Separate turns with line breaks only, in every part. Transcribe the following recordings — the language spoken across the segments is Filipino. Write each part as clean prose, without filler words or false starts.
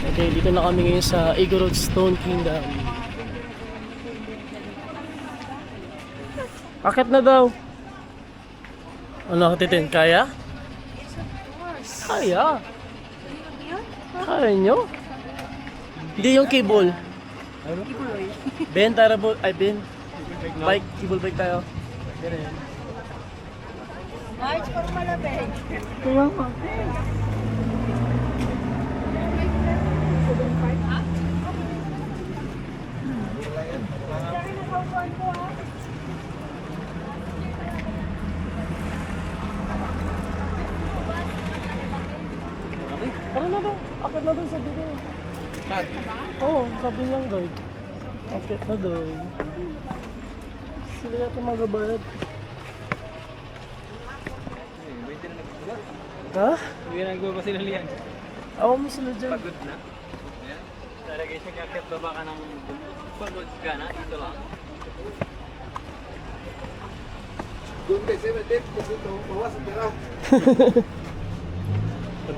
Okay, dito na kami ngayon sa Igorot Stone Kingdom. Akit na daw. Ano, titin? Kaya? Kaya. Kaya nyo? Hindi yung cable. Ben, tara po. Ay, Ben. Bike, cable bike tayo.
March for malabig.
Kaya nga. Tara na daw. Akit na daw sabi ko. Oo, sabi niyang guide. Akit na daw. Sila natin magabayad. Ha?
Hindi na nagbawa sila liyan.
Ako mo sila dyan.
Pagod na. Talagay siya kakit baba ka ng pagod ka na. Ito lang.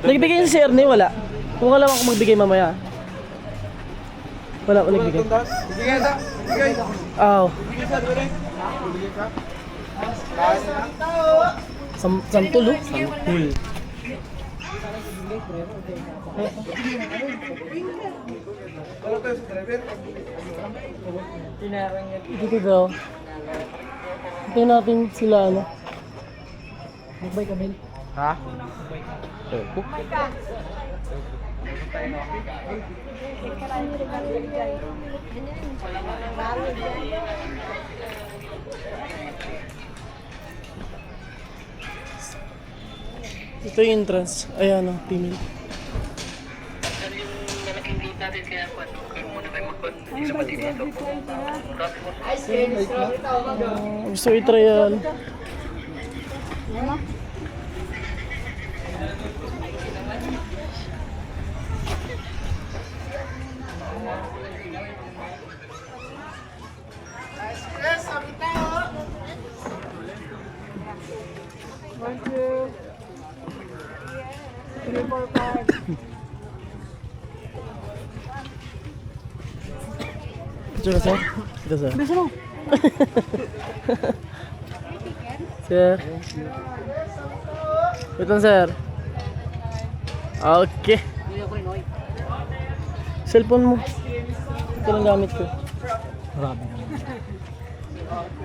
Nagbigay si Sir ni wala. Kung alam ako magbigay mamaya. Wala ko nagbigay.
Bigay na. Bigay.
Aw.
Bigay sa dure. Bigay ka.
Sampul oh. Sampul.
Kalau tayo sa driver.
Dito daw. Tingnan natin sila ano. Magbay kami.
Ha?
Ito yung entrance. Ayan o, female. Gusto i-try yan. Picture ka, sir? Ito, sir. Bisa mo. Sir. Ito, sir. Okay. Cellphone mo. Ito lang gamit ko. Marami.